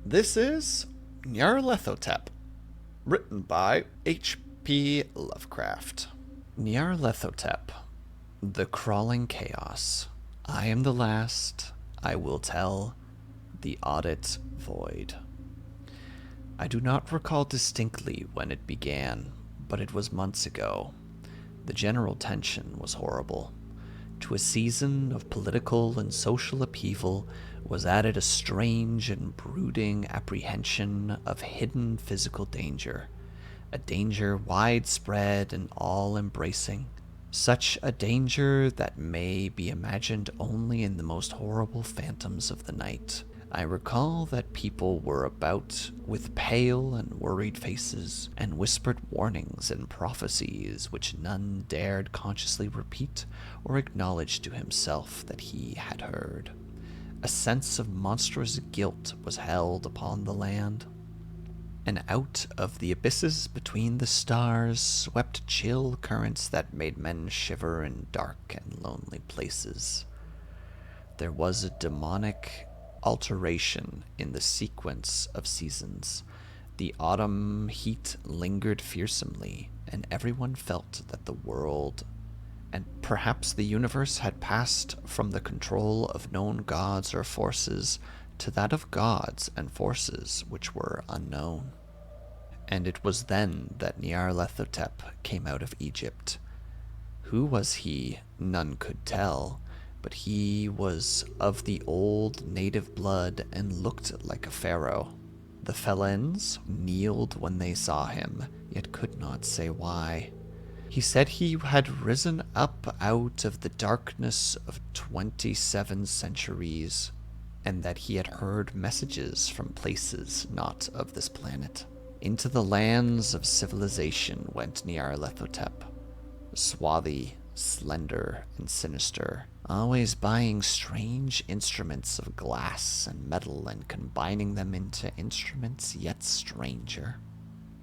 This is Nyarlathotep, written by H.P. Lovecraft. Nyarlathotep, the crawling chaos. I am the last, I will tell, the audit void. I do not recall distinctly when it began, but it was months ago. The general tension was horrible. To a season of political and social upheaval was added a strange and brooding apprehension of hidden physical danger, a danger widespread and all-embracing, such a danger that may be imagined only in the most horrible phantoms of the night. I recall that people were about with pale and worried faces and whispered warnings and prophecies which none dared consciously repeat or acknowledge to himself that he had heard. A sense of monstrous guilt was held upon the land, and out of the abysses between the stars swept chill currents that made men shiver in dark and lonely places. There was a demonic alteration in the sequence of seasons. The autumn heat lingered fearsomely, and everyone felt that the world and perhaps the universe had passed from the control of known gods or forces to that of gods and forces which were unknown. And it was then that Nyarlathotep came out of Egypt. Who was he? None could tell, but he was of the old native blood and looked like a pharaoh. The felons kneeled when they saw him, yet could not say why. He said he had risen up out of the darkness of 27 centuries, and that he had heard messages from places not of this planet. Into the lands of civilization went Nyarlathotep, swarthy, slender, and sinister, always buying strange instruments of glass and metal and combining them into instruments yet stranger.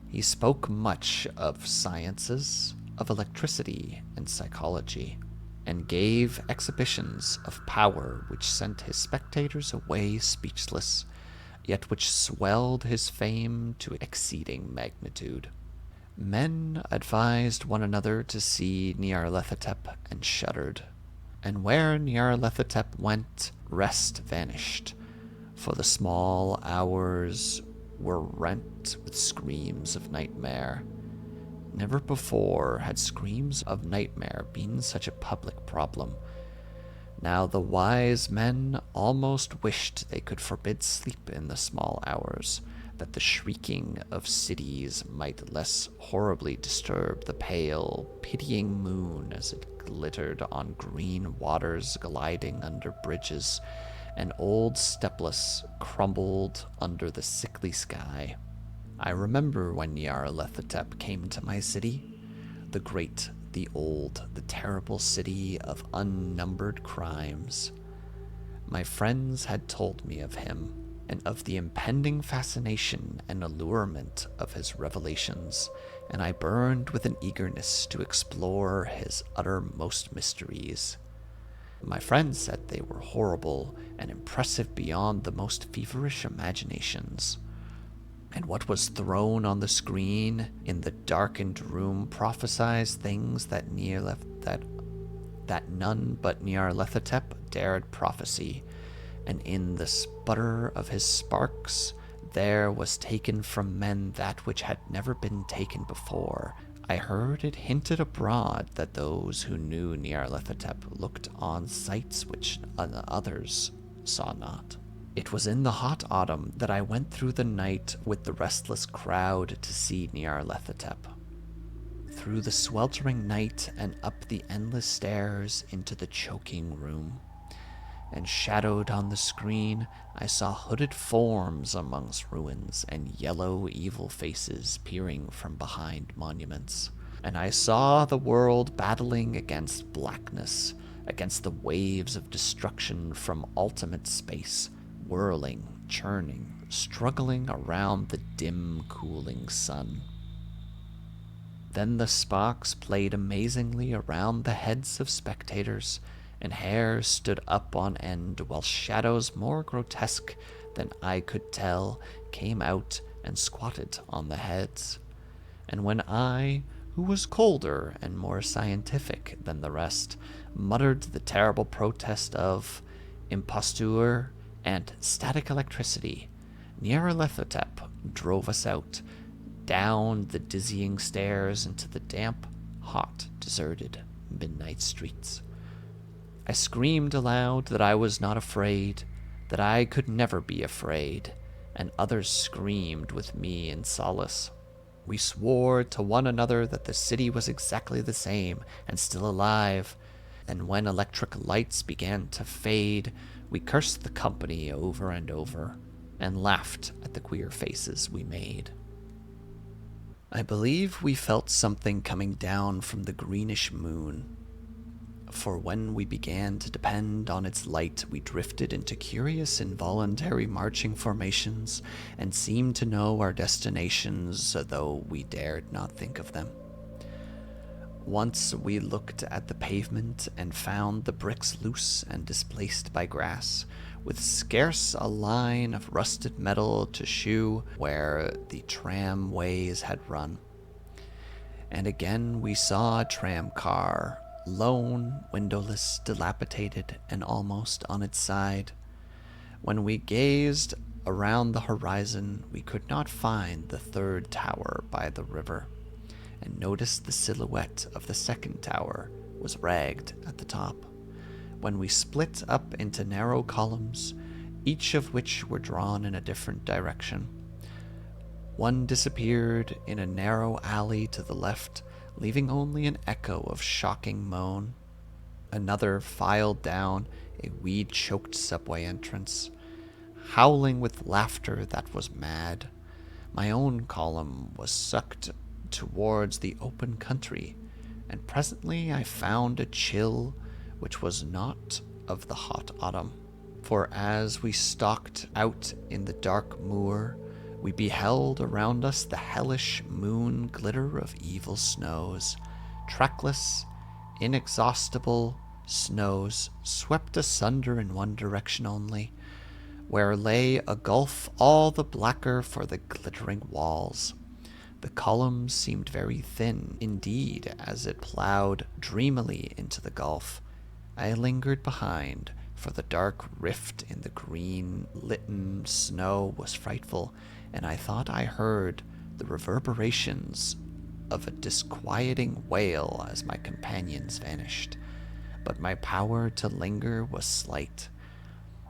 He spoke much of sciences, of electricity and psychology, and gave exhibitions of power which sent his spectators away speechless, yet which swelled his fame to exceeding magnitude. Men advised one another to see Nyarlathotep and shuddered, and where Nyarlathotep went, rest vanished, for the small hours were rent with screams of nightmare. Never before had screams of nightmare been such a public problem. Now the wise men almost wished they could forbid sleep in the small hours, that the shrieking of cities might less horribly disturb the pale, pitying moon as it glittered on green waters gliding under bridges, and old stepless crumbled under the sickly sky. I remember when Nyarlathotep came to my city, the great, the old, the terrible city of unnumbered crimes. My friends had told me of him, and of the impending fascination and allurement of his revelations, and I burned with an eagerness to explore his uttermost mysteries. My friends said they were horrible and impressive beyond the most feverish imaginations. And what was thrown on the screen in the darkened room prophesied things that none but Nyarlathotep dared prophesy, and in the sputter of his sparks there was taken from men that which had never been taken before. I heard it hinted abroad that those who knew Nyarlathotep looked on sights which others saw not. It was in the hot autumn that I went through the night with the restless crowd to see Nyarlathotep. Through the sweltering night and up the endless stairs into the choking room. And shadowed on the screen, I saw hooded forms amongst ruins and yellow evil faces peering from behind monuments. And I saw the world battling against blackness, against the waves of destruction from ultimate space, whirling, churning, struggling around the dim, cooling sun. Then the sparks played amazingly around the heads of spectators, and hair stood up on end, while shadows more grotesque than I could tell came out and squatted on the heads. And when I, who was colder and more scientific than the rest, muttered the terrible protest of imposture and static electricity, Nyarlathotep drove us out, down the dizzying stairs into the damp, hot, deserted midnight streets. I screamed aloud that I was not afraid, that I could never be afraid, and others screamed with me in solace. We swore to one another that the city was exactly the same and still alive, and when electric lights began to fade, we cursed the company over and over, and laughed at the queer faces we made. I believe we felt something coming down from the greenish moon, for when we began to depend on its light, we drifted into curious involuntary marching formations and seemed to know our destinations, though we dared not think of them. Once we looked at the pavement and found the bricks loose and displaced by grass, with scarce a line of rusted metal to shew where the tramways had run. And again we saw a tram car, lone, windowless, dilapidated, and almost on its side. When we gazed around the horizon, we could not find the third tower by the river, and noticed the silhouette of the second tower was ragged at the top. When we split up into narrow columns, each of which were drawn in a different direction. One disappeared in a narrow alley to the left, leaving only an echo of shocking moan. Another filed down a weed-choked subway entrance, howling with laughter that was mad. My own column was sucked towards the open country, and presently I found a chill which was not of the hot autumn. For as we stalked out in the dark moor, we beheld around us the hellish moon glitter of evil snows, trackless, inexhaustible snows swept asunder in one direction only, where lay a gulf all the blacker for the glittering walls. The columns seemed very thin indeed as it plowed dreamily into the gulf. I lingered behind, for the dark rift in the green-litten snow was frightful, and I thought I heard the reverberations of a disquieting wail as my companions vanished. But my power to linger was slight.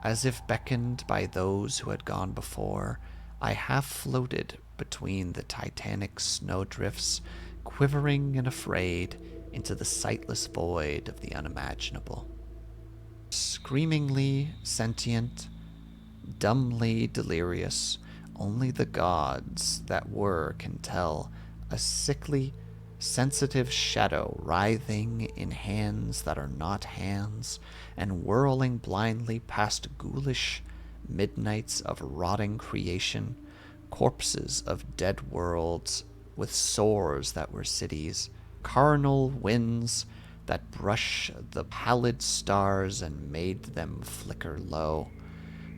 As if beckoned by those who had gone before, I half floated between the titanic snowdrifts, quivering and afraid, into the sightless void of the unimaginable. Screamingly sentient, dumbly delirious, only the gods that were can tell, a sickly, sensitive shadow writhing in hands that are not hands, and whirling blindly past ghoulish midnights of rotting creation, corpses of dead worlds with sores that were cities, carnal winds that brush the pallid stars and made them flicker low.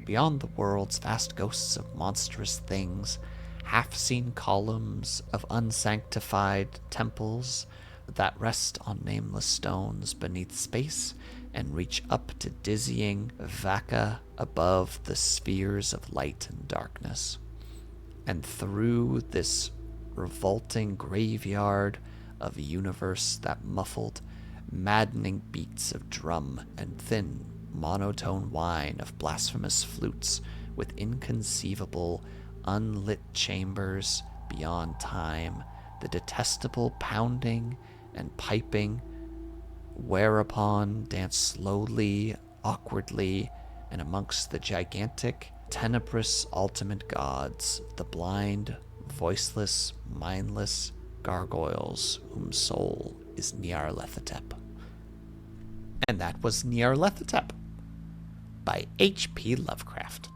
Beyond the world's vast ghosts of monstrous things, half-seen columns of unsanctified temples that rest on nameless stones beneath space and reach up to dizzying vacca above the spheres of light and darkness. And through this revolting graveyard of a universe that muffled maddening beats of drum and thin monotone whine of blasphemous flutes with inconceivable unlit chambers beyond time, the detestable pounding and piping whereupon danced slowly, awkwardly, and amongst the gigantic, tenebrous ultimate gods, the blind, voiceless, mindless gargoyles whose soul is Nyarlathotep. And that was Nyarlathotep by H.P. Lovecraft.